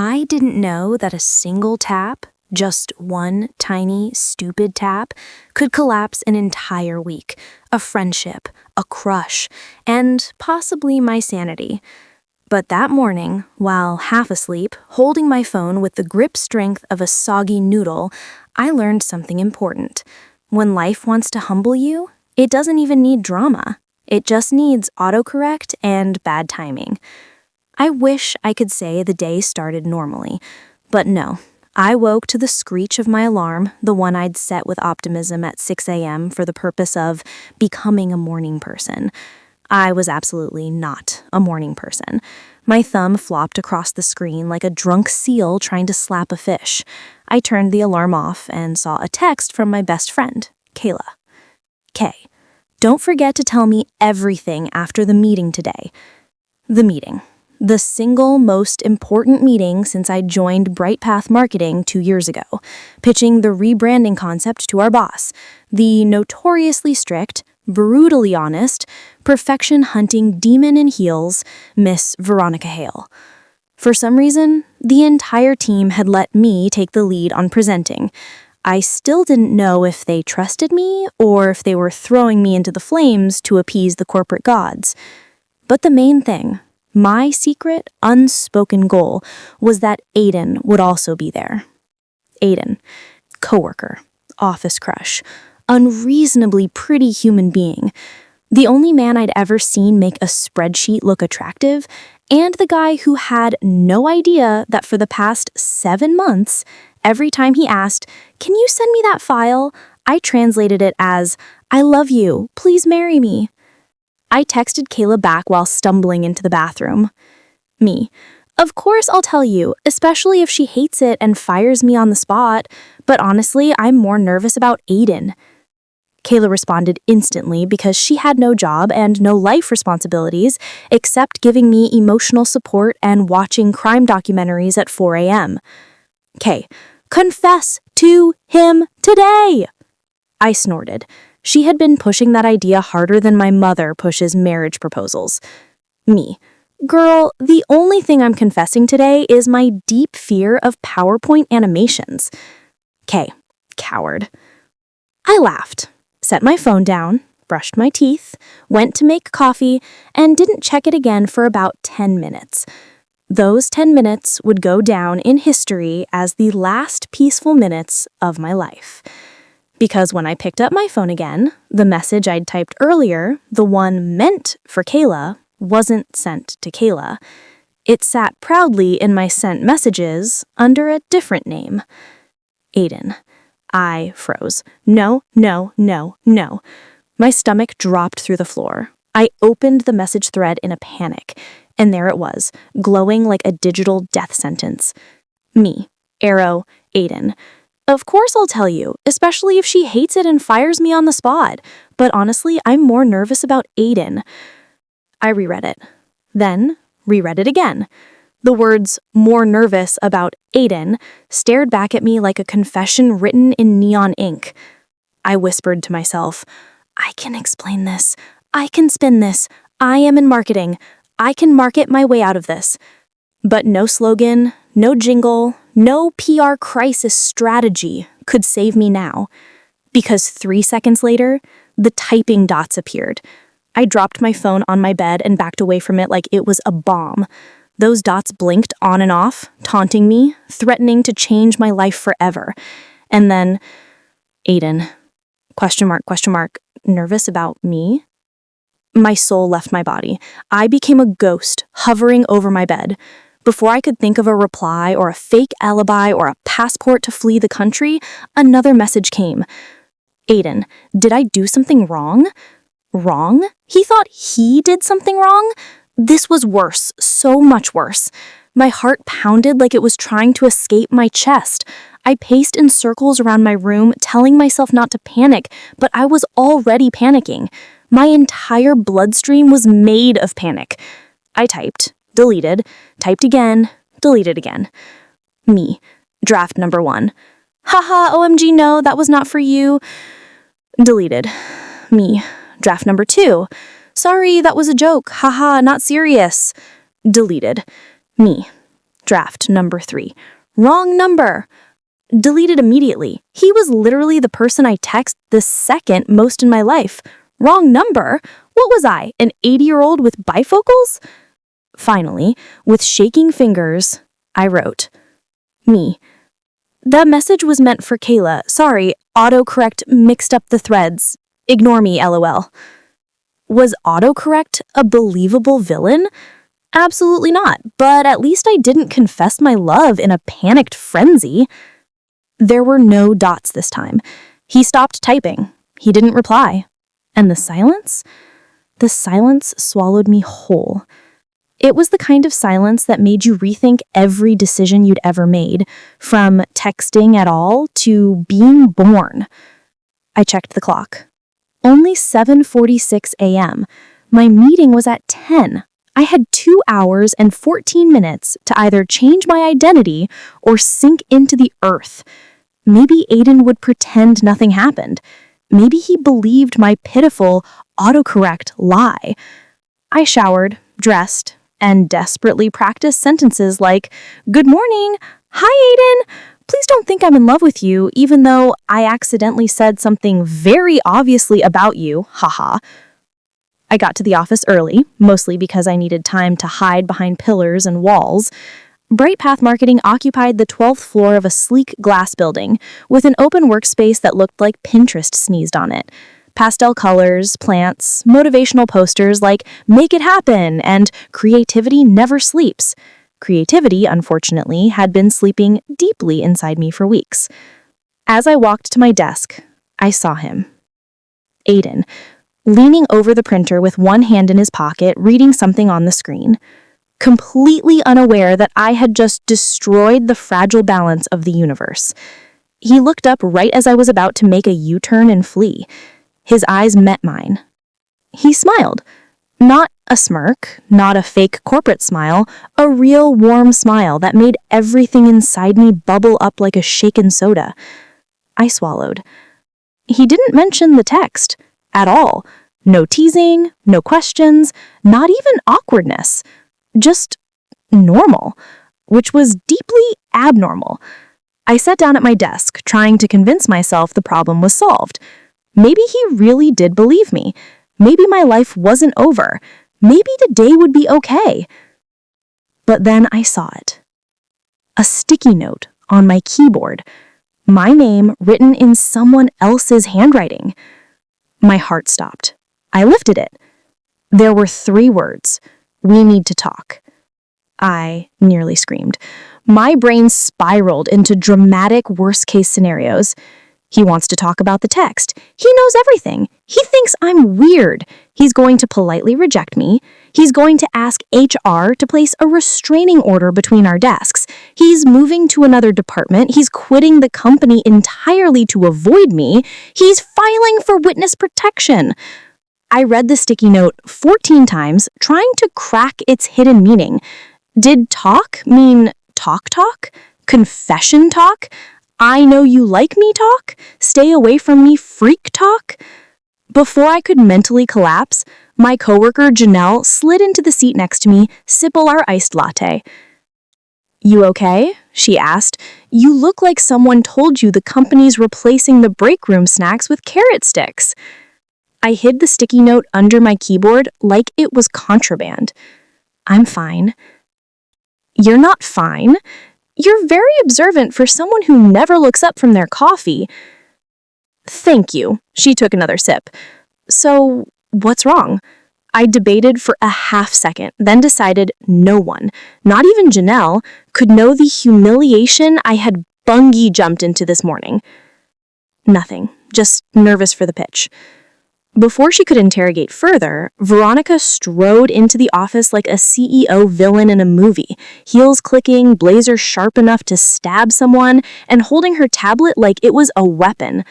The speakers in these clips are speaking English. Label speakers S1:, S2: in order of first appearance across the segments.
S1: I didn't know that a single tap, just one tiny, stupid tap, could collapse an entire week, a friendship, a crush, and possibly my sanity. But that morning, while half asleep, holding my phone with the grip strength of a soggy noodle, I learned something important. When life wants to humble you, it doesn't even need drama. It just needs autocorrect and bad timing. I wish I could say the day started normally, but no. I woke to the screech of my alarm, the one I'd set with optimism at 6 a.m. for the purpose of becoming a morning person. I was absolutely not a morning person. My thumb flopped across the screen like a drunk seal trying to slap a fish. I turned the alarm off and saw a text from my best friend, Kayla. Kay, don't forget to tell me everything after the meeting today. The meeting. The single most important meeting since I joined Bright Path Marketing 2 years ago, pitching the rebranding concept to our boss, the notoriously strict, brutally honest, perfection-hunting demon in heels, Miss Veronica Hale. For some reason, the entire team had let me take the lead on presenting. I still didn't know if they trusted me or if they were throwing me into the flames to appease the corporate gods. But the main thing, my secret, unspoken goal, was that Aiden would also be there. Aiden, coworker, office crush, unreasonably pretty human being, the only man I'd ever seen make a spreadsheet look attractive, and the guy who had no idea that for the past 7 months, every time he asked, "Can you send me that file?" I translated it as, "I love you, please marry me." I texted Kayla back while stumbling into the bathroom. Me. Of course I'll tell you, especially if she hates it and fires me on the spot, but honestly, I'm more nervous about Aiden. Kayla responded instantly because she had no job and no life responsibilities except giving me emotional support and watching crime documentaries at 4 a.m. Kay, confess to him today! I snorted. She had been pushing that idea harder than my mother pushes marriage proposals. Me. Girl, the only thing I'm confessing today is my deep fear of PowerPoint animations. Kay. Coward. I laughed, set my phone down, brushed my teeth, went to make coffee, and didn't check it again for about 10 minutes. Those 10 minutes would go down in history as the last peaceful minutes of my life. Because when I picked up my phone again, the message I'd typed earlier, the one meant for Kayla, wasn't sent to Kayla. It sat proudly in my sent messages under a different name. Aiden. I froze. No, no, no, no. My stomach dropped through the floor. I opened the message thread in a panic, and there it was, glowing like a digital death sentence. Me. Arrow. Aiden. Of course I'll tell you, especially if she hates it and fires me on the spot. But honestly, I'm more nervous about Aiden. I reread it. Then, reread it again. The words, "more nervous about Aiden," stared back at me like a confession written in neon ink. I whispered to myself, I can explain this. I can spin this. I am in marketing. I can market my way out of this. But no slogan, no jingle, no PR crisis strategy could save me now. Because 3 seconds later, the typing dots appeared. I dropped my phone on my bed and backed away from it like it was a bomb. Those dots blinked on and off, taunting me, threatening to change my life forever. And then, Aiden, question mark, nervous about me? My soul left my body. I became a ghost, hovering over my bed. Before I could think of a reply or a fake alibi or a passport to flee the country, another message came. Aiden, did I do something wrong? Wrong? He thought he did something wrong? This was worse, so much worse. My heart pounded like it was trying to escape my chest. I paced in circles around my room, telling myself not to panic, but I was already panicking. My entire bloodstream was made of panic. I typed, deleted, typed again, deleted again. Me, draft number 1. Haha, OMG, no, that was not for you. Deleted. Me, draft number 2. Sorry, that was a joke. Haha, not serious. Deleted. Me, Draft number 3. Wrong number. Deleted immediately. He was literally the person I text the second most in my life. Wrong number? What was I, an 80-year-old with bifocals? Finally, with shaking fingers, I wrote, Me. That message was meant for Kayla. Sorry, autocorrect mixed up the threads. Ignore me, lol. Was autocorrect a believable villain? Absolutely not, but at least I didn't confess my love in a panicked frenzy. There were no dots this time. He stopped typing. He didn't reply. And the silence? The silence swallowed me whole. It was the kind of silence that made you rethink every decision you'd ever made, from texting at all to being born. I checked the clock. Only 7:46 a.m. My meeting was at 10. I had 2 hours and 14 minutes to either change my identity or sink into the earth. Maybe Aiden would pretend nothing happened. Maybe he believed my pitiful autocorrect lie. I showered, dressed, and desperately practiced sentences like, Good morning, hi Aiden, please don't think I'm in love with you, even though I accidentally said something very obviously about you, haha. I got to the office early, mostly because I needed time to hide behind pillars and walls. Bright Path Marketing occupied the 12th floor of a sleek glass building, with an open workspace that looked like Pinterest sneezed on it. Pastel colors, plants, motivational posters like Make It Happen and Creativity Never Sleeps. Creativity, unfortunately, had been sleeping deeply inside me for weeks. As I walked to my desk, I saw him. Aiden, leaning over the printer with one hand in his pocket, reading something on the screen. Completely unaware that I had just destroyed the fragile balance of the universe. He looked up right as I was about to make a U-turn and flee. His eyes met mine. He smiled. Not a smirk, not a fake corporate smile, a real warm smile that made everything inside me bubble up like a shaken soda. I swallowed. He didn't mention the text at all. No teasing, no questions, not even awkwardness. Just normal, which was deeply abnormal. I sat down at my desk, trying to convince myself the problem was solved. Maybe he really did believe me. Maybe my life wasn't over. Maybe the day would be okay. But then I saw it. A sticky note on my keyboard. My name written in someone else's handwriting. My heart stopped. I lifted it. There were 3 words. We need to talk. I nearly screamed. My brain spiraled into dramatic worst-case scenarios. He wants to talk about the text. He knows everything. He thinks I'm weird. He's going to politely reject me. He's going to ask HR to place a restraining order between our desks. He's moving to another department. He's quitting the company entirely to avoid me. He's filing for witness protection. I read the sticky note 14 times, trying to crack its hidden meaning. Did talk mean talk? Confession talk? I know you like me talk? Stay away from me freak talk? Before I could mentally collapse, my coworker Janelle slid into the seat next to me, sipple our iced latte. You okay? She asked. You look like someone told you the company's replacing the break room snacks with carrot sticks. I hid the sticky note under my keyboard like it was contraband. I'm fine. You're not fine. You're very observant for someone who never looks up from their coffee. Thank you. She took another sip. So, what's wrong? I debated for a half second, then decided no one, not even Janelle, could know the humiliation I had bungee jumped into this morning. Nothing. Just nervous for the pitch. Before she could interrogate further, Veronica strode into the office like a CEO villain in a movie, heels clicking, blazer sharp enough to stab someone, and holding her tablet like it was a weapon.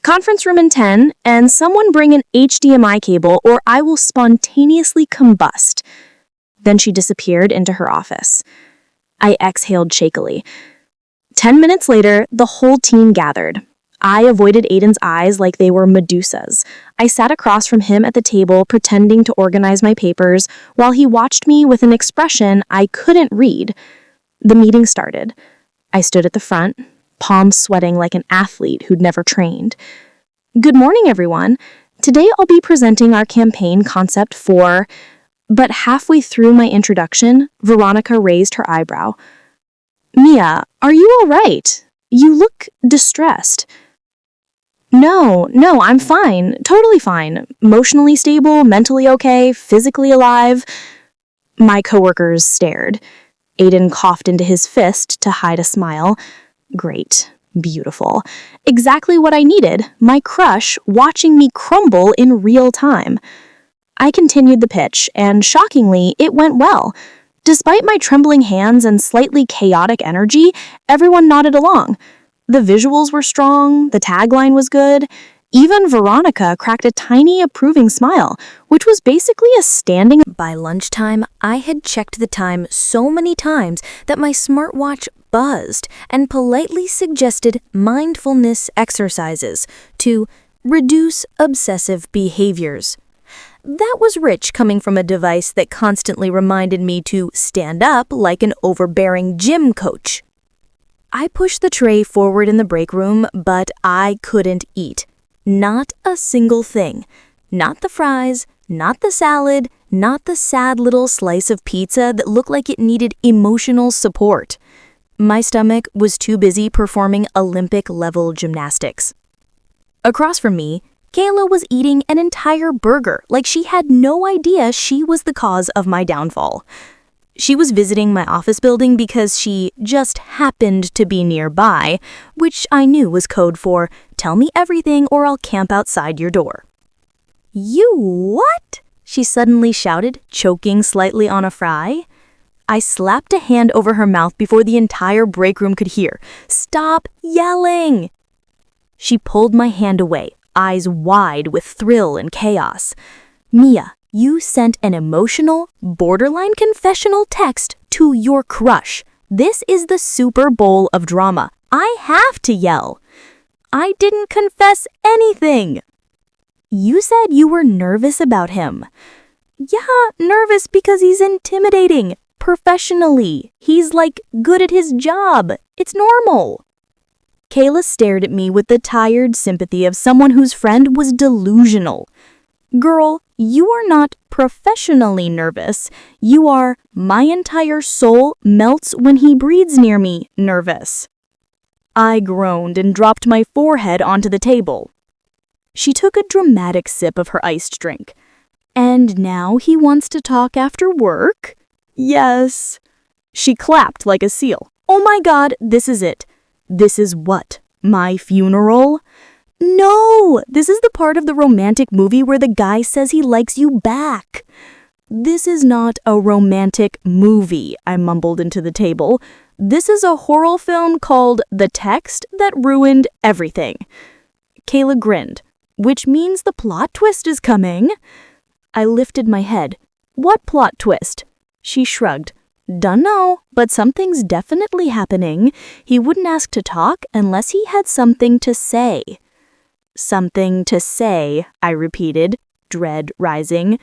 S1: Conference room in 10, and someone bring an HDMI cable or I will spontaneously combust. Then she disappeared into her office. I exhaled shakily. 10 minutes later, the whole team gathered. I avoided Aiden's eyes like they were Medusas. I sat across from him at the table, pretending to organize my papers, while he watched me with an expression I couldn't read. The meeting started. I stood at the front, palms sweating like an athlete who'd never trained. Good morning, everyone. Today I'll be presenting our campaign concept for... But halfway through my introduction, Veronica raised her eyebrow. Mia, are you all right? You look distressed. No, I'm fine. Totally fine. Emotionally stable, mentally okay, physically alive. My coworkers stared. Aiden coughed into his fist to hide a smile. Great. Beautiful. Exactly what I needed. My crush watching me crumble in real time. I continued the pitch, and shockingly, it went well. Despite my trembling hands and slightly chaotic energy, everyone nodded along. The visuals were strong, the tagline was good. Even Veronica cracked a tiny approving smile, which was basically a standing... By lunchtime, I had checked the time so many times that my smartwatch buzzed and politely suggested mindfulness exercises to reduce obsessive behaviors. That was rich coming from a device that constantly reminded me to stand up like an overbearing gym coach. I pushed the tray forward in the break room, but I couldn't eat. Not a single thing. Not the fries, not the salad, not the sad little slice of pizza that looked like it needed emotional support. My stomach was too busy performing Olympic-level gymnastics. Across from me, Kayla was eating an entire burger like she had no idea she was the cause of my downfall. She was visiting my office building because she just happened to be nearby, which I knew was code for, tell me everything or I'll camp outside your door. You what? She suddenly shouted, choking slightly on a fry. I slapped a hand over her mouth before the entire break room could hear. Stop yelling! She pulled my hand away, eyes wide with thrill and chaos. Mia, you sent an emotional, borderline confessional text to your crush. This is the Super Bowl of drama. I have to yell. I didn't confess anything. You said you were nervous about him. Yeah, nervous because he's intimidating. Professionally. He's like good at his job. It's normal. Kayla stared at me with the tired sympathy of someone whose friend was delusional. Girl, you are not professionally nervous. You are, my entire soul melts when he breathes near me, nervous. I groaned and dropped my forehead onto the table. She took a dramatic sip of her iced drink. And now he wants to talk after work? Yes. She clapped like a seal. Oh my God, this is it. This is what? My funeral? No, this is the part of the romantic movie where the guy says he likes you back. This is not a romantic movie, I mumbled into the table. This is a horror film called The Text That Ruined Everything. Kayla grinned, which means the plot twist is coming. I lifted my head. What plot twist? She shrugged. Dunno, but something's definitely happening. He wouldn't ask to talk unless he had something to say. Something to say, I repeated, dread rising.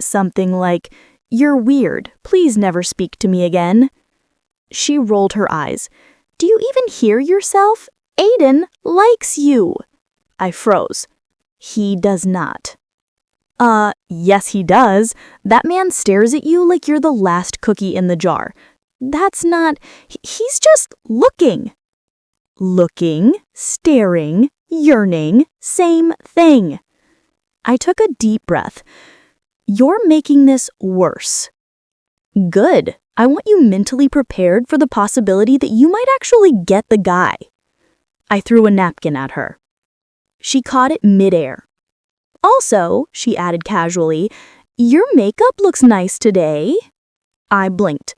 S1: Something like, you're weird, please never speak to me again. She rolled her eyes. Do you even hear yourself? Aiden likes you. I froze. He does not. Yes he does. That man stares at you like you're the last cookie in the jar. That's not... He's just looking. Looking, staring, yearning, same thing. I took a deep breath. You're making this worse. Good. I want you mentally prepared for the possibility that you might actually get the guy. I threw a napkin at her. She caught it midair. Also, she added casually, your makeup looks nice today. I blinked.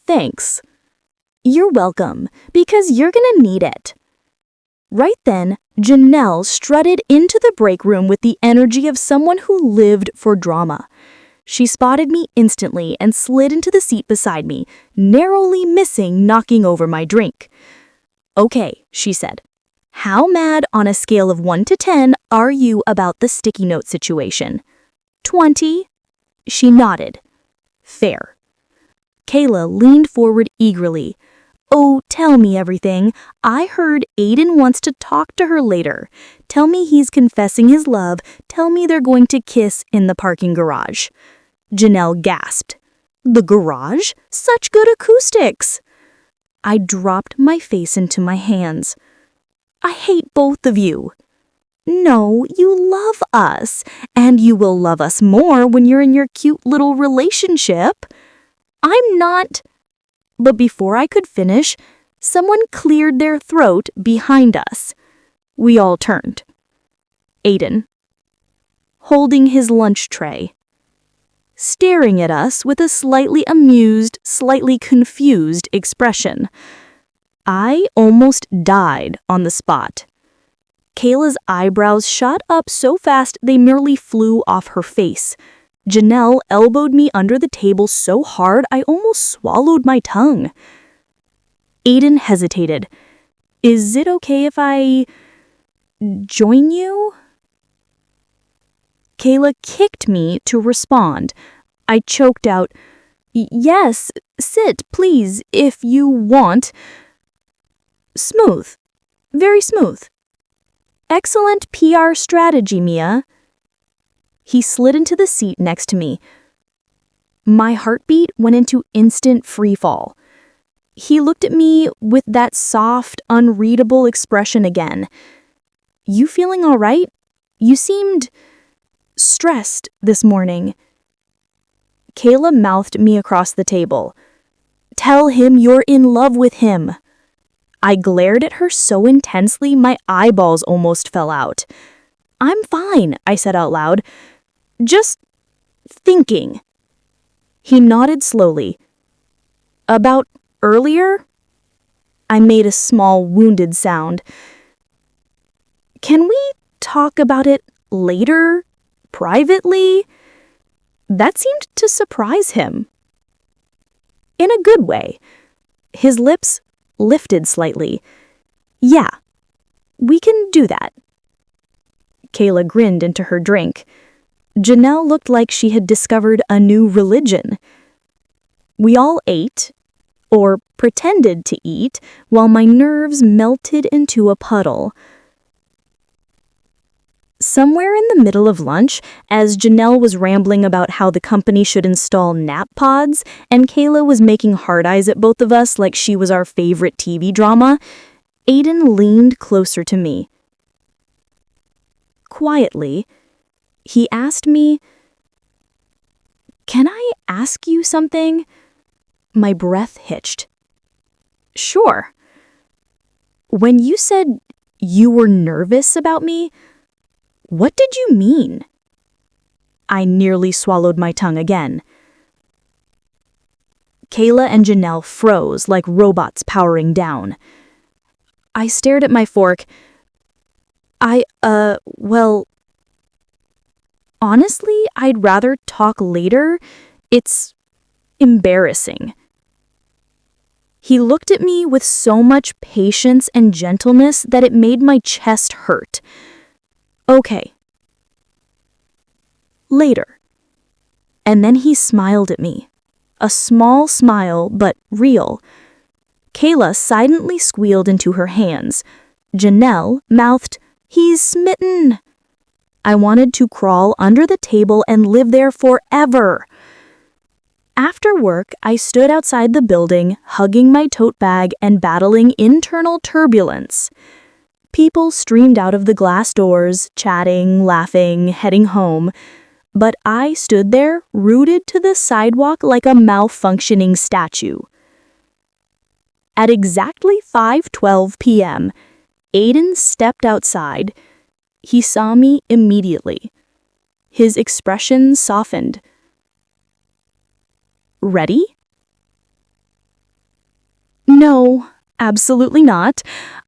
S1: Thanks. You're welcome, because you're gonna need it. Right then, Janelle strutted into the break room with the energy of someone who lived for drama. She spotted me instantly and slid into the seat beside me, narrowly missing knocking over my drink. Okay, she said. How mad on a scale of 1 to 10 are you about the sticky note situation? 20? She nodded. Fair. Kayla leaned forward eagerly. "Oh, tell me everything. I heard Aiden wants to talk to her later. Tell me he's confessing his love. Tell me they're going to kiss in the parking garage." Janelle gasped. "The garage? Such good acoustics!" I dropped my face into my hands. "I hate both of you." "No, you love us, and you will love us more when you're in your cute little relationship." "I'm not—" But before I could finish, someone cleared their throat behind us. We all turned. Aiden, holding his lunch tray, staring at us with a slightly amused, slightly confused expression. I almost died on the spot. Kayla's eyebrows shot up so fast they nearly flew off her face. Janelle elbowed me under the table so hard I almost swallowed my tongue. Aiden hesitated. "Is it okay if I join you?" Kayla kicked me to respond. I choked out, "Yes, sit, please, if you want." Smooth. Very smooth. "Excellent PR strategy, Mia." He slid into the seat next to me. My heartbeat went into instant freefall. He looked at me with that soft, unreadable expression again. "You feeling all right? You seemed stressed this morning." Kayla mouthed me across the table. "Tell him you're in love with him." I glared at her so intensely my eyeballs almost fell out. "I'm fine," I said out loud. "Just thinking." He nodded slowly. "About earlier?" I made a small, wounded sound. "Can we talk about it later? Privately?" That seemed to surprise him. In a good way. His lips lifted slightly. "Yeah, we can do that." Kayla grinned into her drink. Janelle looked like she had discovered a new religion. We all ate, or pretended to eat, while my nerves melted into a puddle. Somewhere in the middle of lunch, as Janelle was rambling about how the company should install nap pods, and Kayla was making hard eyes at both of us like she was our favorite TV drama, Aiden leaned closer to me. Quietly, he asked me, "Can I ask you something?" My breath hitched. "Sure." "When you said you were nervous about me, what did you mean?" I nearly swallowed my tongue again. Kayla and Janelle froze like robots powering down. I stared at my fork. Well, honestly, I'd rather talk later. It's embarrassing." He looked at me with so much patience and gentleness that it made my chest hurt. "Okay. Later." And then he smiled at me. A small smile, but real. Kayla silently squealed into her hands. Janelle mouthed, "He's smitten." I wanted to crawl under the table and live there forever. After work, I stood outside the building, hugging my tote bag and battling internal turbulence. People streamed out of the glass doors, chatting, laughing, heading home. But I stood there, rooted to the sidewalk like a malfunctioning statue. At exactly 5:12 p.m., Aiden stepped outside. He saw me immediately. His expression softened. "Ready?" No, absolutely not.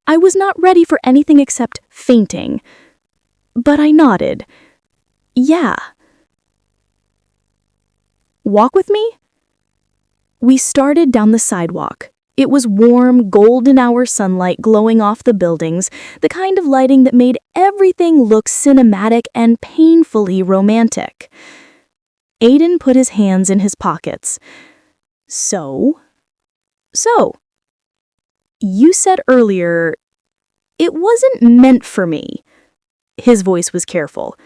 S1: I was not ready for anything except fainting. But I nodded. "Yeah." "Walk with me?" We started down the sidewalk. It was warm, golden hour sunlight glowing off the buildings, the kind of lighting that made everything look cinematic and painfully romantic. Aiden put his hands in his pockets. So? So, you said earlier, it wasn't meant for me. His voice was careful,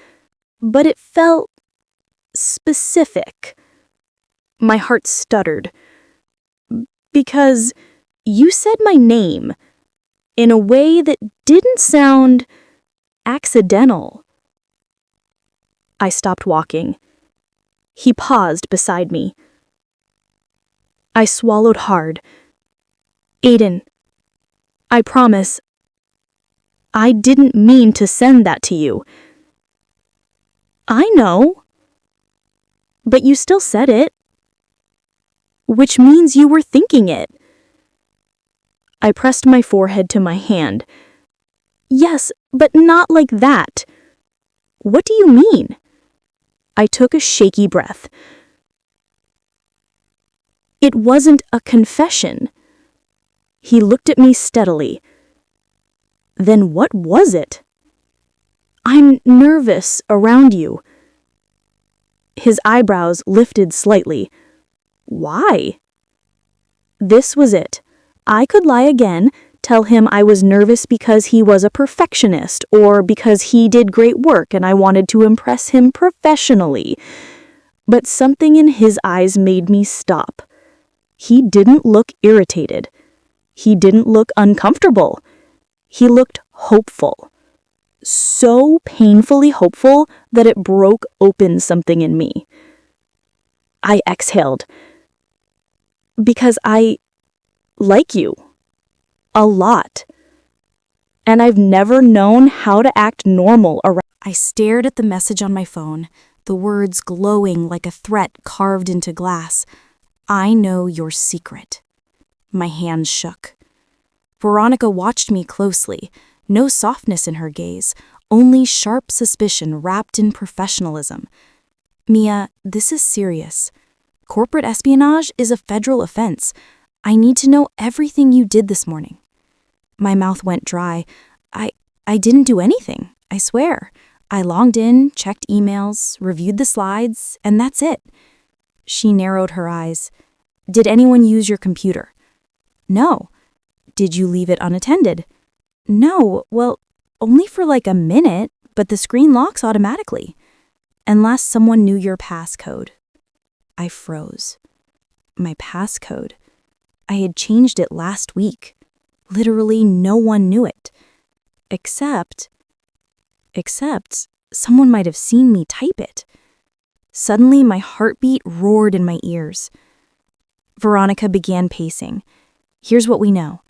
S1: but it felt specific. My heart stuttered. Because you said my name in a way that didn't sound accidental. I stopped walking. He paused beside me. I swallowed hard. Aiden, I promise, I didn't mean to send that to you. I know. But you still said it. Which means you were thinking it. I pressed my forehead to my hand. Yes, but not like that. What do you mean? I took a shaky breath. It wasn't a confession. He looked at me steadily. Then what was it? I'm nervous around you. His eyebrows lifted slightly. Why? This was it. I could lie again, tell him I was nervous because he was a perfectionist or because he did great work and I wanted to impress him professionally. But something in his eyes made me stop. He didn't look irritated. He didn't look uncomfortable. He looked hopeful. So painfully hopeful that it broke open something in me. I exhaled. Because I like you. A lot. And I've never known how to act normal around. I stared at the message on my phone, the words glowing like a threat carved into glass. I know your secret. My hands shook. Veronica watched me closely, no softness in her gaze, only sharp suspicion wrapped in professionalism. Mia, this is serious. Corporate espionage is a federal offense. I need to know everything you did this morning. My mouth went dry. I didn't do anything, I swear. I logged in, checked emails, reviewed the slides, and that's it. She narrowed her eyes. Did anyone use your computer? No. Did you leave it unattended? No, well, only for like a minute, but the screen locks automatically. Unless someone knew your passcode. I froze. My passcode. I had changed it last week. Literally no one knew it. Except someone might have seen me type it. Suddenly, my heartbeat roared in my ears. Veronica began pacing. Here's what we know.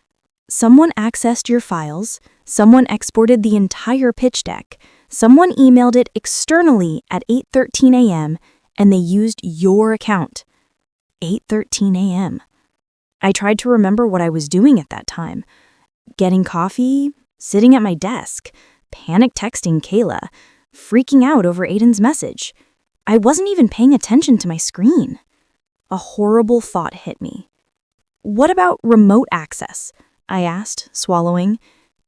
S1: Someone accessed your files, someone exported the entire pitch deck, someone emailed it externally at 8:13 a.m., and they used your account. 8:13 a.m. I tried to remember what I was doing at that time. Getting coffee, sitting at my desk, panic texting Kayla, freaking out over Aiden's message. I wasn't even paying attention to my screen. A horrible thought hit me. What about remote access? I asked, swallowing.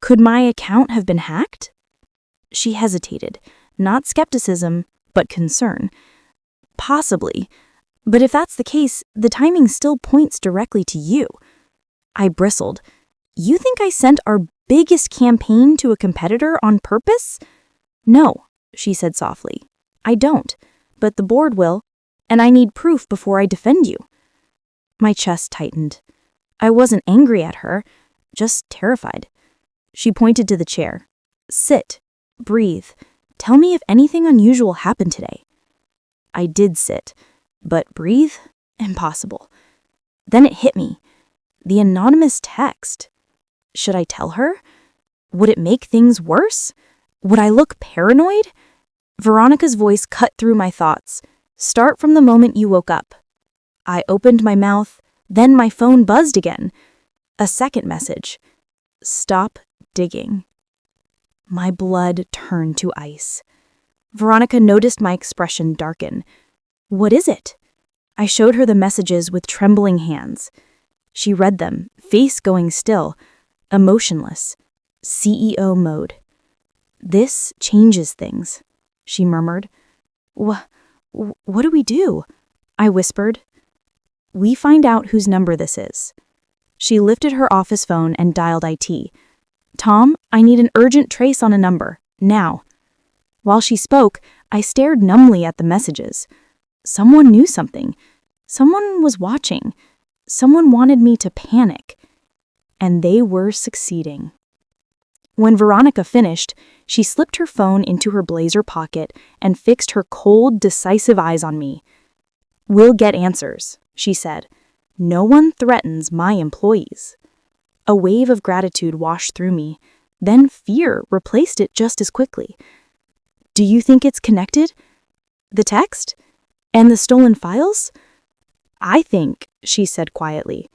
S1: Could my account have been hacked? She hesitated, not skepticism, but concern. Possibly. But if that's the case, the timing still points directly to you. I bristled. You think I sent our biggest campaign to a competitor on purpose? No, she said softly. I don't, but the board will, and I need proof before I defend you. My chest tightened. I wasn't angry at her, just terrified. She pointed to the chair. Sit, breathe, tell me if anything unusual happened today. I did sit, but breathe? Impossible. Then it hit me. The anonymous text. Should I tell her? Would it make things worse? Would I look paranoid? Veronica's voice cut through my thoughts. Start from the moment you woke up. I opened my mouth, then my phone buzzed again. A second message. Stop digging. My blood turned to ice. Veronica noticed my expression darken. What is it? I showed her the messages with trembling hands. She read them, face going still, emotionless, CEO mode. This changes things, she murmured. What do we do? I whispered. We find out whose number this is." She lifted her office phone and dialed IT. "Tom, I need an urgent trace on a number, now." While she spoke, I stared numbly at the messages. Someone knew something. Someone was watching. Someone wanted me to panic. And they were succeeding. When Veronica finished, she slipped her phone into her blazer pocket and fixed her cold, decisive eyes on me. "We'll get answers," she said. "No one threatens my employees." A wave of gratitude washed through me. Then fear replaced it just as quickly. "Do you think it's connected? The text? And the stolen files?" "I think," she said quietly,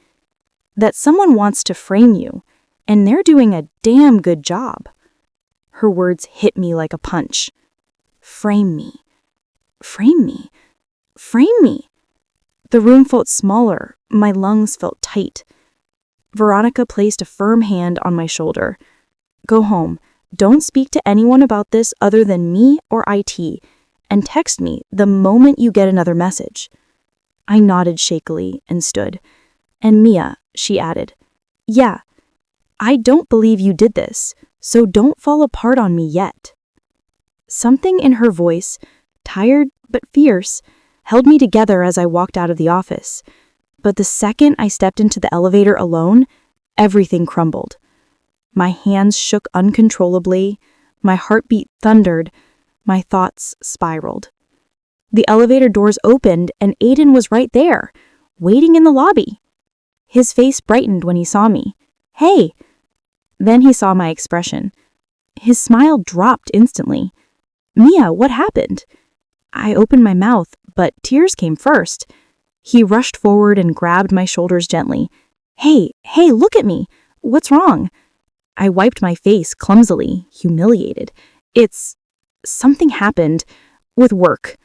S1: "that someone wants to frame you, and they're doing a damn good job." Her words hit me like a punch. Frame me. Frame me. Frame me. The room felt smaller. My lungs felt tight. Veronica placed a firm hand on my shoulder. "Go home. Don't speak to anyone about this other than me or IT, and text me the moment you get another message." I nodded shakily and stood. "And Mia," she added, "yeah, I don't believe you did this, so don't fall apart on me yet." Something in her voice, tired but fierce, held me together as I walked out of the office. But the second I stepped into the elevator alone, everything crumbled. My hands shook uncontrollably, my heartbeat thundered, my thoughts spiraled. The elevator doors opened and Aiden was right there, waiting in the lobby. His face brightened when he saw me. "Hey!" Then he saw my expression. His smile dropped instantly. "Mia, what happened?" I opened my mouth, but tears came first. He rushed forward and grabbed my shoulders gently. Hey, look at me. What's wrong?" I wiped my face clumsily, humiliated. Something happened with work.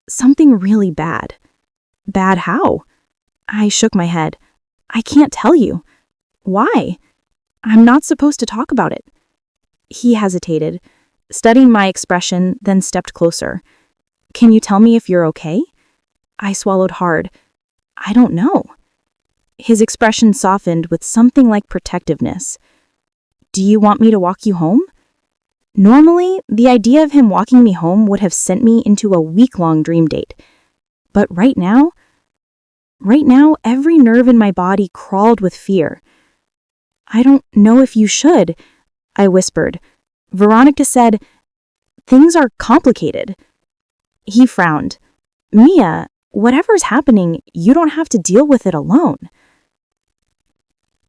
S1: Something really bad." "Bad how?" I shook my head. "I can't tell you." "Why?" "I'm not supposed to talk about it." He hesitated, studying my expression, then stepped closer. "Can you tell me if you're okay?" I swallowed hard. "I don't know." His expression softened with something like protectiveness. "Do you want me to walk you home?" Normally, the idea of him walking me home would have sent me into a week-long dream date. But right now, every nerve in my body crawled with fear. "I don't know if you should," I whispered. "Veronica said, things are complicated." He frowned. "Mia, whatever's happening, you don't have to deal with it alone."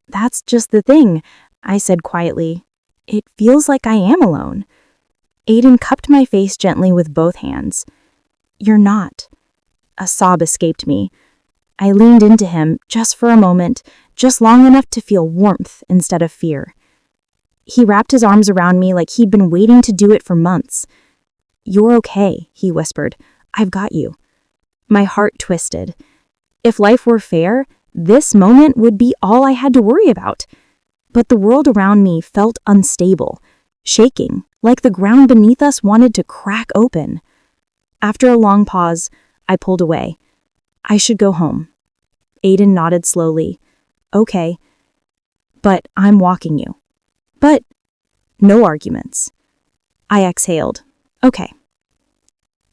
S1: "That's just the thing," I said quietly. "It feels like I am alone." Aiden cupped my face gently with both hands. "You're not." A sob escaped me. I leaned into him just for a moment, just long enough to feel warmth instead of fear. He wrapped his arms around me like he'd been waiting to do it for months. "You're okay," he whispered. "I've got you." My heart twisted. If life were fair, this moment would be all I had to worry about. But the world around me felt unstable, shaking, like the ground beneath us wanted to crack open. After a long pause, I pulled away. "I should go home." Aiden nodded slowly. "Okay, but I'm walking you." "But..." No arguments. I exhaled. "Okay."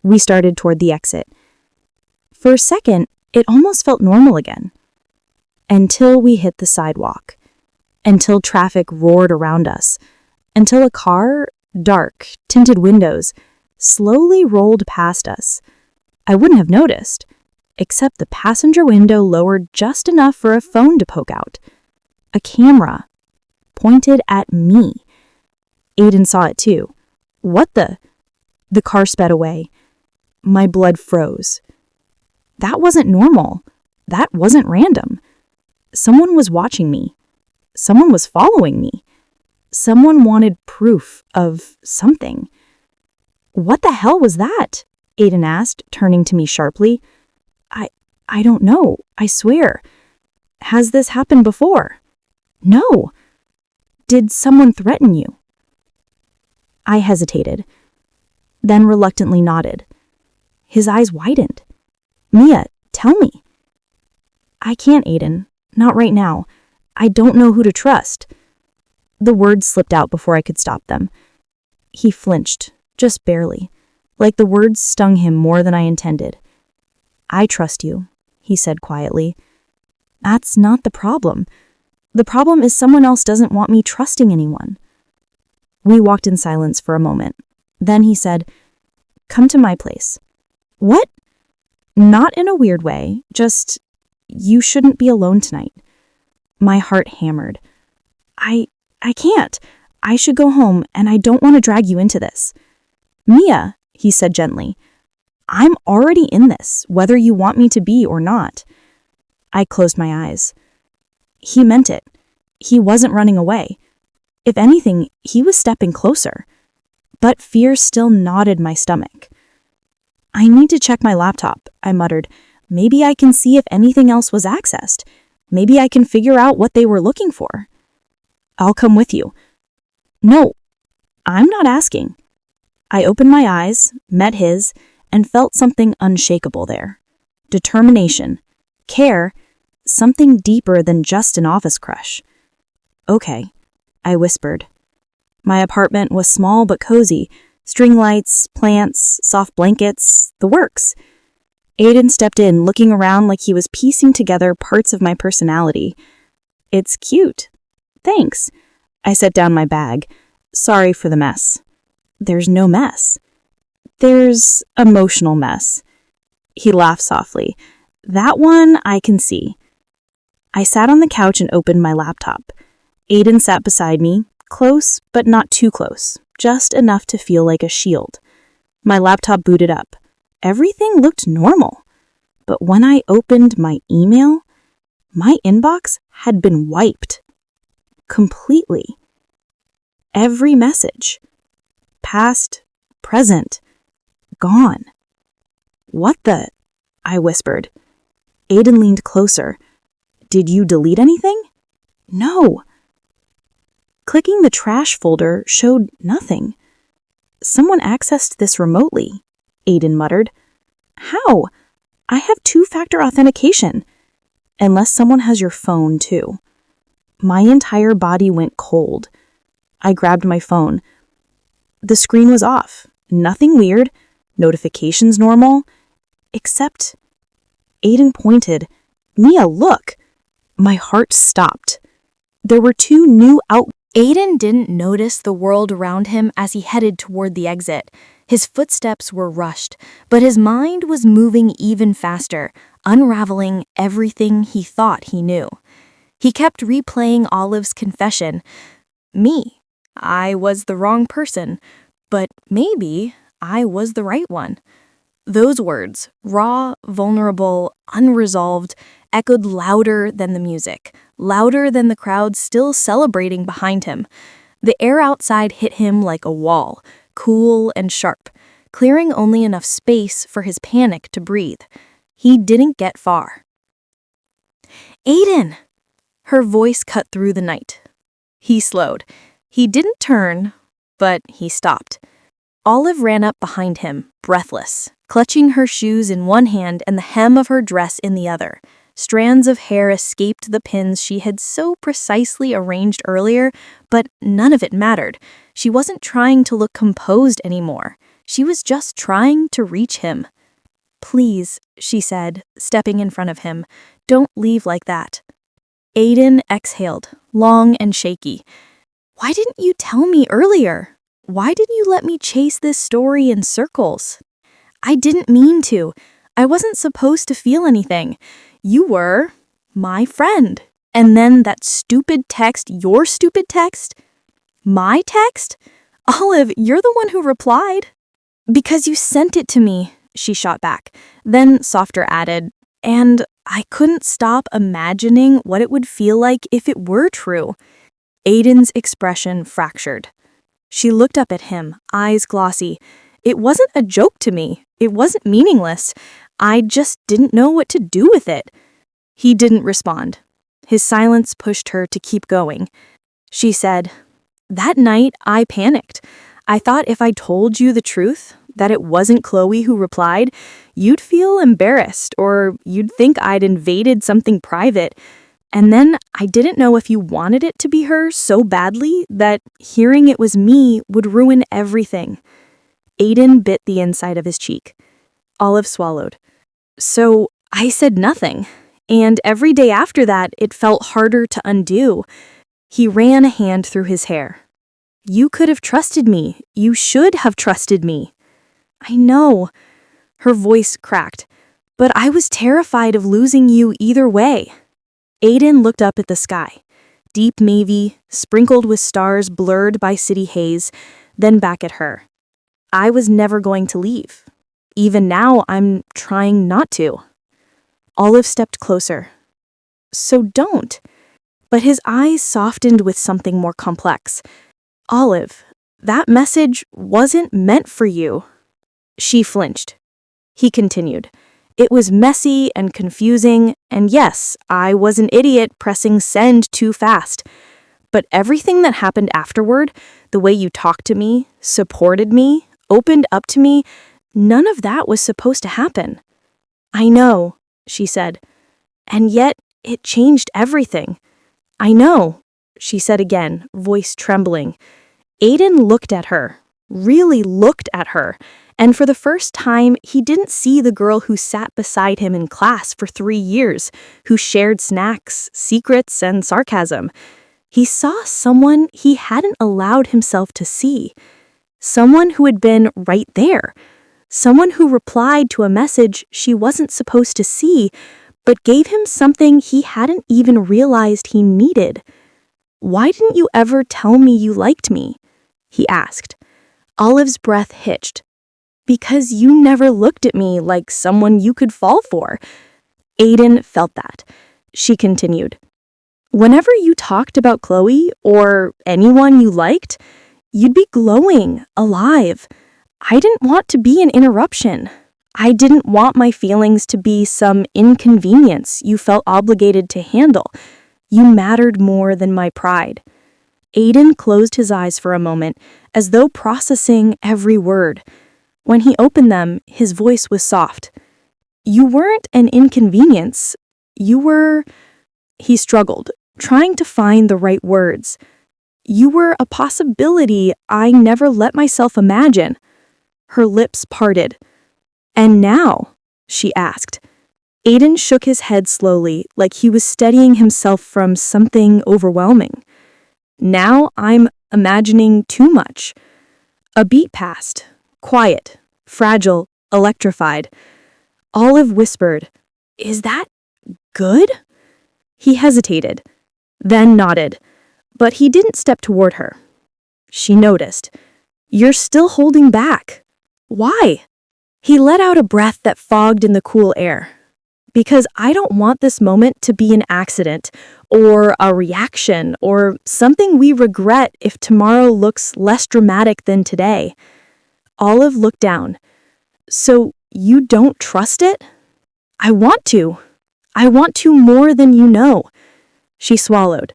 S1: We started toward the exit. For a second, it almost felt normal again. Until we hit the sidewalk. Until traffic roared around us. Until a car, dark, tinted windows, slowly rolled past us. I wouldn't have noticed, except the passenger window lowered just enough for a phone to poke out. A camera, pointed at me. Aiden saw it too. "What the?" The car sped away. My blood froze. That wasn't normal. That wasn't random. Someone was watching me. Someone was following me. Someone wanted proof of something. "What the hell was that?" Aiden asked, turning to me sharply. I don't know, I swear. Has this happened before?" "No." "Did someone threaten you?" I hesitated, then reluctantly nodded. His eyes widened. "Mia, tell me."
S2: I can't, Aiden. Not right now. I don't know who to trust. The words slipped out before I could stop them. He flinched, just barely, like the words stung him more than I intended. I trust you, he said quietly. That's not the problem. The problem is someone else doesn't want me trusting anyone. We walked in silence for a moment. Then he said, Come to my place. What? Not in a weird way, just, you shouldn't be alone tonight. My heart hammered. I can't. I should go home, and I don't want to drag you into this. Mia, he said gently, I'm already in this, whether you want me to be or not. I closed my eyes. He meant it. He wasn't running away. If anything, he was stepping closer. But fear still knotted my stomach. I need to check my laptop, I muttered. Maybe I can see if anything else was accessed. Maybe I can figure out what they were looking for. I'll come with you. No, I'm not asking. I opened my eyes, met his, and felt something unshakable there. Determination, care, something deeper than just an office crush. Okay, I whispered. My apartment was small but cozy. String lights, plants, soft blankets, the works. Aiden stepped in, looking around like he was piecing together parts of my personality. It's cute. Thanks. I set down my bag. Sorry for the mess. There's no mess. There's emotional mess. He laughed softly. That one I can see. I sat on the couch and opened my laptop. Aiden sat beside me, close but not too close, just enough to feel like a shield. My laptop booted up. Everything looked normal. But when I opened my email, my inbox had been wiped. Completely. Every message. Past, present, gone. What the? I whispered. Aiden leaned closer. Did you delete anything? No. Clicking the trash folder showed nothing. Someone accessed this remotely, Aiden muttered. How? I have two-factor authentication. Unless someone has your phone, too. My entire body went cold. I grabbed my phone. The screen was off. Nothing weird. Notifications normal. Except Aiden pointed. Mia, look! My heart stopped. There were two new
S1: Aiden didn't notice the world around him as he headed toward the exit. His footsteps were rushed, but his mind was moving even faster, unraveling everything he thought he knew. He kept replaying Olive's confession. Me. I was the wrong person, but maybe I was the right one. Those words, raw, vulnerable, unresolved, echoed louder than the music, louder than the crowd still celebrating behind him. The air outside hit him like a wall, cool and sharp, clearing only enough space for his panic to breathe. He didn't get far. Aiden! Her voice cut through the night. He slowed. He didn't turn, but he stopped. Olive ran up behind him, breathless, clutching her shoes in one hand and the hem of her dress in the other. Strands of hair escaped the pins she had so precisely arranged earlier, but none of it mattered. She wasn't trying to look composed anymore. She was just trying to reach him. Please, she said, stepping in front of him, don't leave like that. Aiden exhaled, long and shaky. Why didn't you tell me earlier? Why did you let me chase this story in circles? I didn't mean to. I wasn't supposed to feel anything. You were my friend. And then that stupid text, your stupid text? My text? Olive, you're the one who replied. Because you sent it to me, she shot back. Then softer added, and I couldn't stop imagining what it would feel like if it were true. Aiden's expression fractured. She looked up at him, eyes glossy. It wasn't a joke to me. It wasn't meaningless. I just didn't know what to do with it. He didn't respond. His silence pushed her to keep going. She said, That night, I panicked. I thought if I told you the truth,
S2: that it wasn't Chloe who replied, you'd feel embarrassed or you'd think I'd invaded something private. And then I didn't know if you wanted it to be her so badly that hearing it was me would ruin everything. Aiden bit the inside of his cheek. Olive swallowed. So I said nothing. And every day after that, it felt harder to undo. He ran a hand through his hair. You could have trusted me. You should have trusted me. I know. Her voice cracked. But I was terrified of losing you either way. Aiden looked up at the sky. Deep navy, sprinkled with stars blurred by city haze, then back at her. I was never going to leave. Even now, I'm trying not to. Olive stepped closer. So don't. But his eyes softened with something more complex. Olive, that message wasn't meant for you. She flinched. He continued. It was messy and confusing, and yes, I was an idiot pressing send too fast. But everything that happened afterward, the way you talked to me, supported me, opened up to me, none of that was supposed to happen. I know, she said, and yet it changed everything. I know, she said again, voice trembling. Aiden looked at her, really looked at her, and for the first time, he didn't see the girl who sat beside him in class for 3 years, who shared snacks, secrets, and sarcasm. He saw someone he hadn't allowed himself to see. Someone who had been right there. Someone who replied to a message she wasn't supposed to see, but gave him something he hadn't even realized he needed. Why didn't you ever tell me you liked me? He asked. Olive's breath hitched. Because you never looked at me like someone you could fall for. Aiden felt that. She continued. Whenever you talked about Chloe or anyone you liked, you'd be glowing, alive. I didn't want to be an interruption. I didn't want my feelings to be some inconvenience you felt obligated to handle. You mattered more than my pride. Aiden closed his eyes for a moment, as though processing every word. When he opened them, his voice was soft. You weren't an inconvenience. You were... He struggled, trying to find the right words. You were a possibility I never let myself imagine. Her lips parted. And now? She asked. Aiden shook his head slowly, like he was steadying himself from something overwhelming. Now I'm imagining too much. A beat passed. Quiet, fragile, electrified. Olive whispered, Is that good? He hesitated, then nodded, but he didn't step toward her. She noticed. You're still holding back. Why? He let out a breath that fogged in the cool air. Because I don't want this moment to be an accident, or a reaction, or something we regret if tomorrow looks less dramatic than today. Olive looked down. So you don't trust it? I want to. I want to more than you know. She swallowed.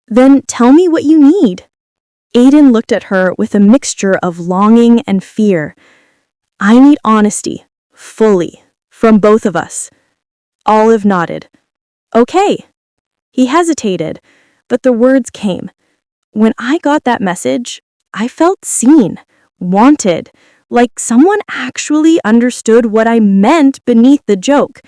S2: Then tell me what you need. Aiden looked at her with a mixture of longing and fear. I need honesty, fully, from both of us. Olive nodded. Okay. He hesitated, but the words came. When I got that message, I felt seen, wanted, like someone actually understood what I meant beneath the joke.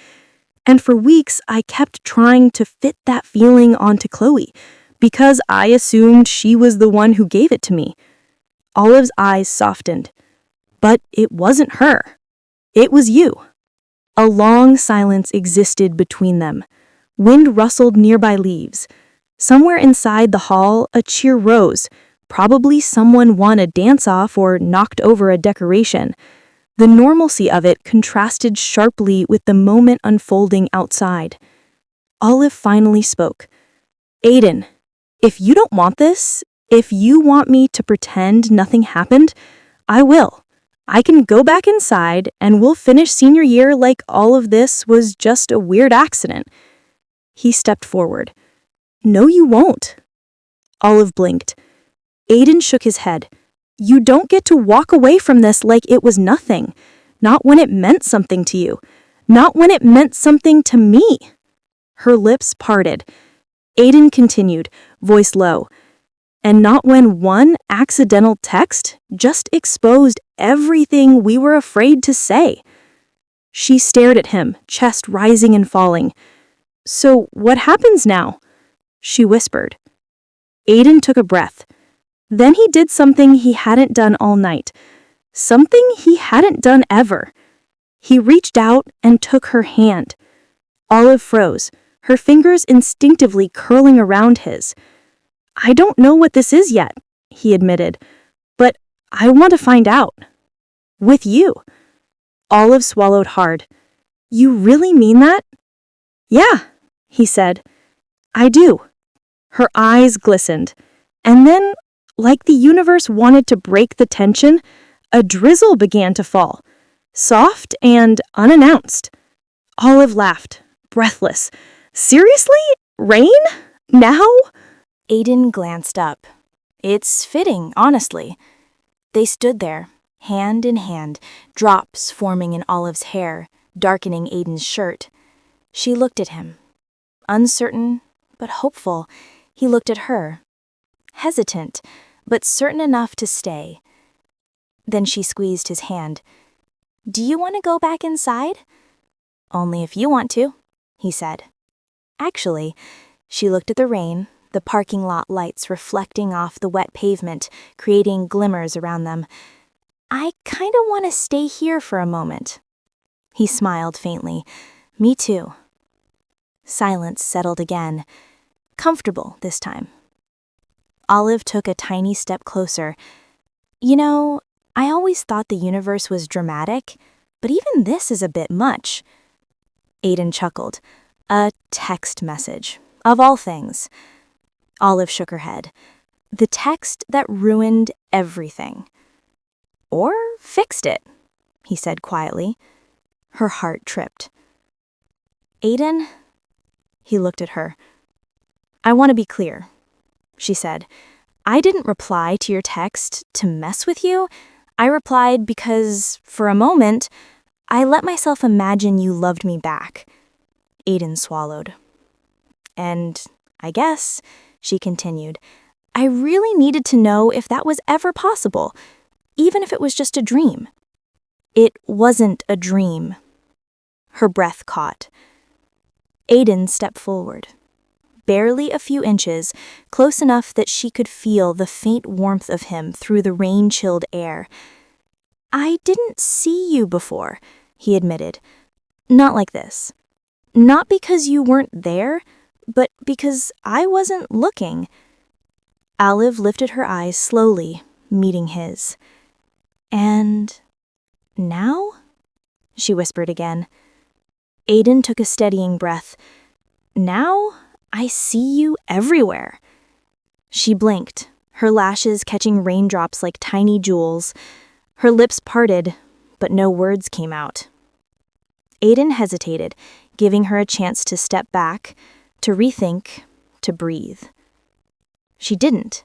S2: And for weeks, I kept trying to fit that feeling onto Chloe, because I assumed she was the one who gave it to me. Olive's eyes softened. But it wasn't her. It was you. A long silence existed between them. Wind rustled nearby leaves. Somewhere inside the hall, a cheer rose. Probably someone won a dance-off or knocked over a decoration. The normalcy of it contrasted sharply with the moment unfolding outside. Olive finally spoke. Aiden, if you don't want this, if you want me to pretend nothing happened, I will. I can go back inside and we'll finish senior year like all of this was just a weird accident. He stepped forward. No, you won't. Olive blinked. Aiden shook his head. You don't get to walk away from this like it was nothing. Not when it meant something to you. Not when it meant something to me. Her lips parted. Aiden continued, voice low. And not when one accidental text just exposed everything we were afraid to say. She stared at him, chest rising and falling. So what happens now? She whispered. Aiden took a breath. Then he did something he hadn't done all night. Something he hadn't done ever. He reached out and took her hand. Olive froze, her fingers instinctively curling around his. I don't know what this is yet, he admitted, but I want to find out. With you. Olive swallowed hard. You really mean that? Yeah, he said. I do. Her eyes glistened. And then, like the universe wanted to break the tension, a drizzle began to fall. Soft and unannounced. Olive laughed, breathless. Seriously? Rain? Now?
S1: Aiden glanced up. It's fitting, honestly. They stood there, hand in hand, drops forming in Olive's hair, darkening Aiden's shirt. She looked at him. Uncertain, but hopeful, he looked at her. Hesitant, but certain enough to stay. Then she squeezed his hand. Do you want to go back inside? Only if you want to, he said. Actually, she looked at the rain, the parking lot lights reflecting off the wet pavement, creating glimmers around them. I kinda want to stay here for a moment. He smiled faintly. Me too. Silence settled again. Comfortable this time. Olive took a tiny step closer. You know, I always thought the universe was dramatic, but even this is a bit much. Aiden chuckled. A text message, of all things. Olive shook her head. The text that ruined everything. Or fixed it, he said quietly. Her heart tripped. Aiden? He looked at her. I want to be clear, she said. I didn't reply to your text to mess with you. I replied because, for a moment, I let myself imagine you loved me back. Aiden swallowed. And I guess, she continued, I really needed to know if that was ever possible, even if it was just a dream. It wasn't a dream. Her breath caught. Aiden stepped forward. Barely a few inches, close enough that she could feel the faint warmth of him through the rain-chilled air. I didn't see you before, he admitted. Not like this. Not because you weren't there, but because I wasn't looking. Olive lifted her eyes slowly, meeting his. And now? She whispered again. Aiden took a steadying breath. Now I see you everywhere. She blinked, her lashes catching raindrops like tiny jewels. Her lips parted, but no words came out. Aiden hesitated, giving her a chance to step back, to rethink, to breathe. She didn't.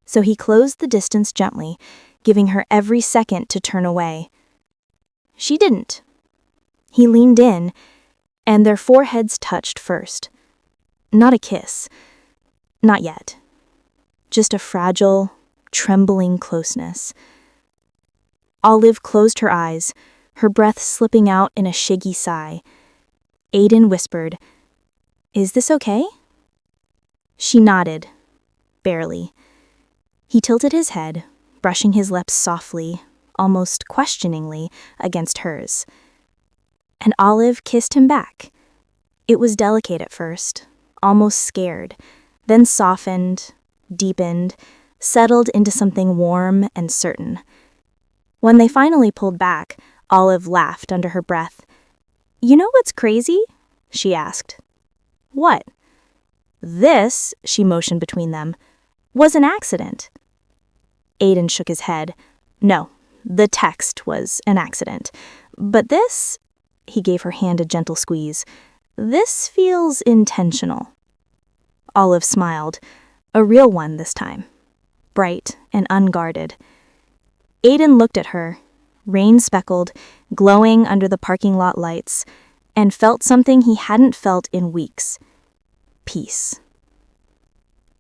S1: So he closed the distance gently, giving her every second to turn away. She didn't. He leaned in, and their foreheads touched first. Not a kiss. Not yet. Just a fragile, trembling closeness. Olive closed her eyes, her breath slipping out in a shiggy sigh. Aiden whispered, Is this okay? She nodded, barely. He tilted his head, brushing his lips softly, almost questioningly, against hers. And Olive kissed him back. It was delicate at first, almost scared, then softened, deepened, settled into something warm and certain. When they finally pulled back, Olive laughed under her breath. You know what's crazy? She asked. What? This, she motioned between them, was an accident. Aiden shook his head. No, the text was an accident. But this, he gave her hand a gentle squeeze, this feels intentional. Olive smiled, a real one this time, bright and unguarded.
S2: Aiden looked at her, rain-speckled, glowing under the parking lot lights, and felt something he hadn't felt in weeks. Peace.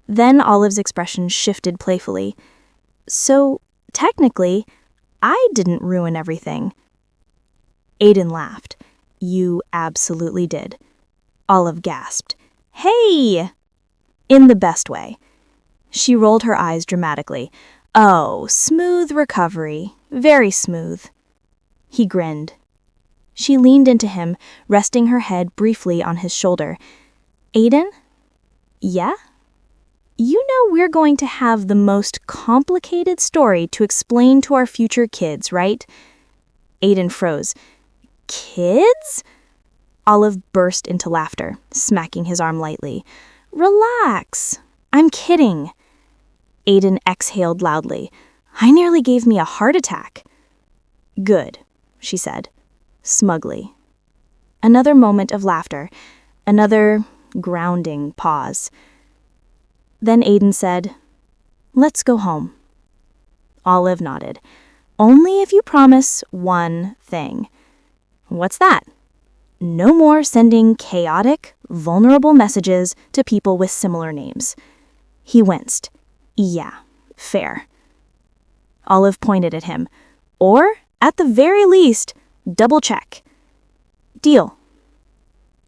S2: Then Olive's expression shifted playfully. So, technically, I didn't ruin everything. Aiden laughed. You absolutely did. Olive gasped. Hey! In the best way. She rolled her eyes dramatically. Oh, smooth recovery. Very smooth. He grinned. She leaned into him, resting her head briefly on his shoulder. Aiden? Yeah? You know we're going to have the most complicated story to explain to our future kids, right? Aiden froze. Kids? Olive burst into laughter, smacking his arm lightly. Relax. I'm kidding. Aiden exhaled loudly. I nearly gave me a heart attack. Good, she said, smugly. Another moment of laughter, another grounding pause. Then Aiden said, Let's go home. Olive nodded. Only if you promise one thing. What's that? No more sending chaotic, vulnerable messages to people with similar names. He winced. Yeah, fair. Olive pointed at him. Or, at the very least, double check. Deal.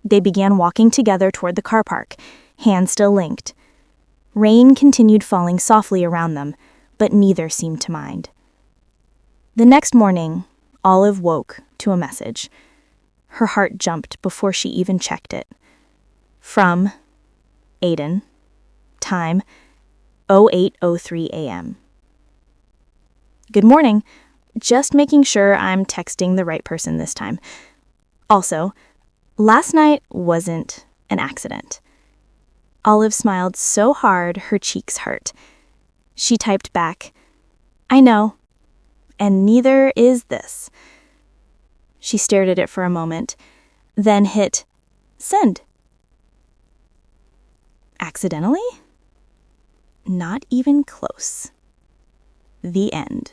S2: They began walking together toward the car park, hands still linked. Rain continued falling softly around them, but neither seemed to mind. The next morning, Olive woke to a message. Her heart jumped before she even checked it. From Aiden. Time 08:03 a.m. Good morning. Just making sure I'm texting the right person this time. Also, last night wasn't an accident. Olive smiled so hard her cheeks hurt. She typed back, I know, and neither is this. She stared at it for a moment, then hit send. Accidentally? Not even close. The end.